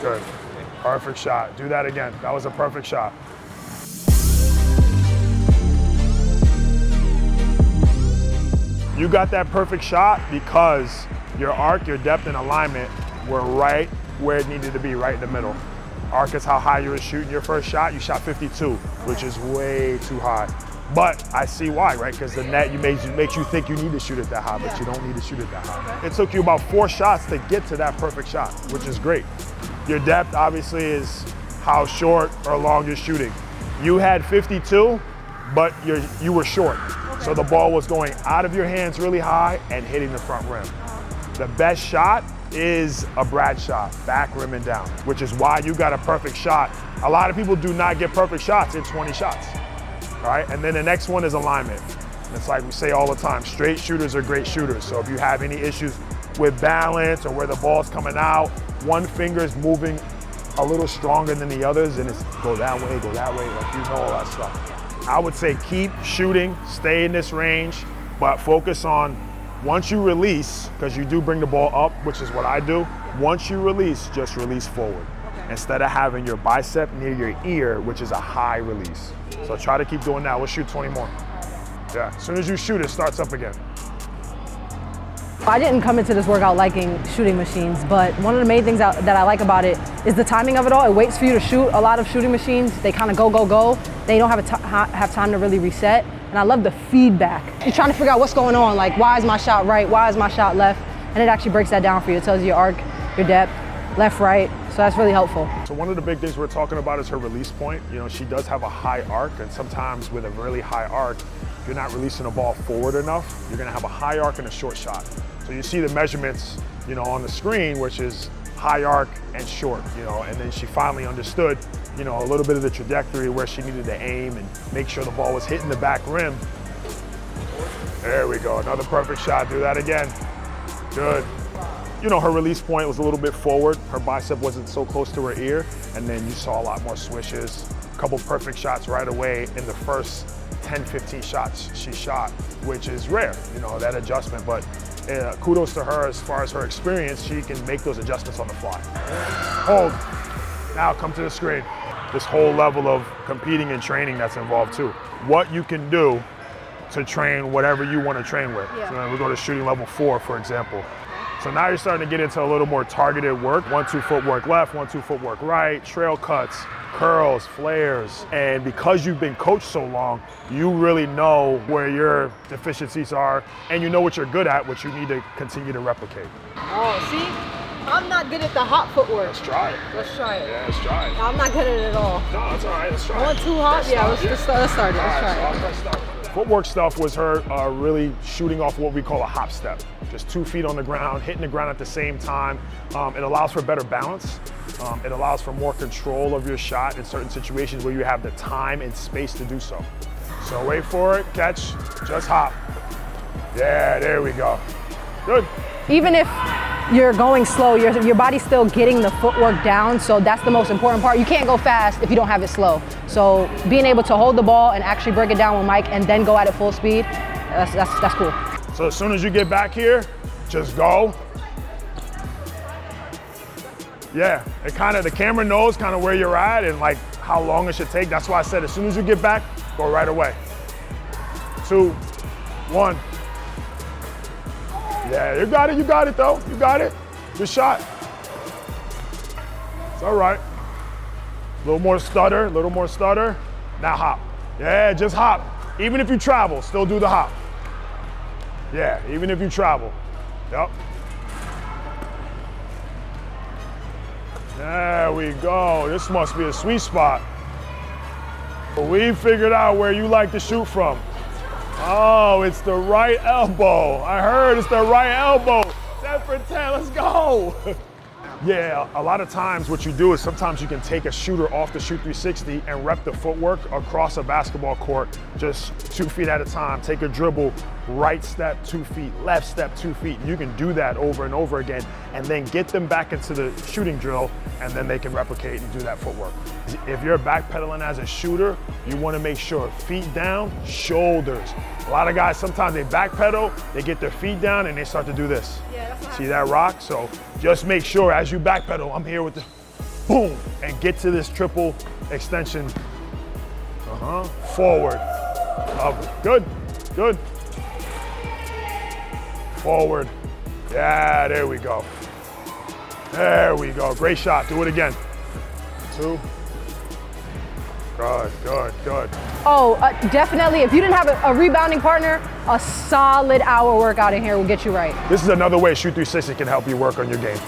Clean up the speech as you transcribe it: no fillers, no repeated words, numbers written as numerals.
Good. Perfect shot. Do that again. That was a perfect shot. You got that perfect shot because your arc, your depth, and alignment were right where it needed to be, right in the middle. Arc is how high you were shooting your first shot. You shot 52, which is way too high. But I see why, right? Because the net makes you think you need to shoot it that high, but you don't need to shoot it that high. It took you about 4 shots to get to that perfect shot, which is great. Your depth obviously is how short or long you're shooting. You had 52, but you were short. So the ball was going out of your hands really high and hitting the front rim. The best shot is a Brad shot, back rim and down, which is why you got a perfect shot. A lot of people do not get perfect shots in 20 shots, all right? And then the next one is alignment. It's like we say all the time, straight shooters are great shooters. So if you have any issues with balance or where the ball's coming out, one finger is moving a little stronger than the others and it's go that way, like you know all that stuff. I would say keep shooting, stay in this range, but focus on once you release, because you do bring the ball up, which is what I do, once you release, just release forward. Instead of having your bicep near your ear, which is a high release. So try to keep doing that. We'll shoot 20 more. Yeah, as soon as you shoot, it starts up again. I didn't come into this workout liking shooting machines, but one of the main things that I like about it is the timing of it all. It waits for you to shoot. A lot of shooting machines, they kind of go. They don't have time to really reset. And I love the feedback. You're trying to figure out what's going on, like why is my shot right, why is my shot left? And it actually breaks that down for you. It tells you your arc, your depth, left, right. So that's really helpful. So one of the big things we're talking about is her release point. You know, she does have a high arc, and sometimes with a really high arc, if you're not releasing the ball forward enough, you're gonna have a high arc and a short shot. So you see the measurements, you know, on the screen, which is high arc and short, you know, and then she finally understood, you know, a little bit of the trajectory where she needed to aim and make sure the ball was hitting the back rim. There we go, another perfect shot, do that again. Good. You know, her release point was a little bit forward, her bicep wasn't so close to her ear, and then you saw a lot more swishes, a couple perfect shots right away in the first 10, 15 shots she shot, which is rare, you know, that adjustment, but kudos to her as far as her experience. She can make those adjustments on the fly. Hold. Now come to the screen. This whole level of competing and training that's involved too. What you can do to train whatever you want to train with. Yeah. So then we go to shooting level 4, for example. So now you're starting to get into a little more targeted work. 1-2 footwork left, 1-2 footwork right, trail cuts, curls, flares. And because you've been coached so long, you really know where your deficiencies are and you know what you're good at, what you need to continue to replicate. Oh, see? I'm not good at the hot footwork. Let's try it. Let's try it. Yeah, let's try it. I'm not good at it at all. No, it's all right, let's try it. I want too hot? Yeah, let's start it. Let's try it. Footwork stuff was her really shooting off what we call a hop step. Just 2 feet on the ground, hitting the ground at the same time. It allows for better balance. It allows for more control of your shot in certain situations where you have the time and space to do so. So wait for it, catch, just hop. Yeah, there we go. Good. Even if you're going slow, your body's still getting the footwork down, so that's the most important part. You can't go fast if you don't have it slow. So being able to hold the ball and actually break it down with Mike and then go at it full speed, that's cool. So as soon as you get back here, just go. Yeah, the camera knows kind of where you're at and like how long it should take. That's why I said as soon as you get back, go right away. 2, 1. Yeah, you got it though, you got it. Good shot. It's all right. A little more stutter. Now hop. Yeah, just hop. Even if you travel, still do the hop. Yeah, even if you travel. Yep. There we go. This must be a sweet spot. But we figured out where you like to shoot from. Oh, it's the right elbow. I heard it's the right elbow. 10 for 10, let's go. Yeah, a lot of times what you do is sometimes you can take a shooter off the Shoot 360 and rep the footwork across a basketball court, just 2 feet at a time. Take a dribble, right step 2 feet, left step 2 feet. You can do that over and over again and then get them back into the shooting drill and then they can replicate and do that footwork. If you're backpedaling as a shooter, you want to make sure feet down, shoulders. A lot of guys, sometimes they backpedal, they get their feet down and they start to do this. Yeah, that's See that rock? So just make sure as you backpedal, I'm here with the boom, and get to this triple extension. Forward. Good, good. Forward. Yeah, there we go. There we go. Great shot. Do it again. 2. Good, good, good. Oh, definitely. If you didn't have a rebounding partner, a solid hour workout in here will get you right. This is another way Shoot 360 can help you work on your game.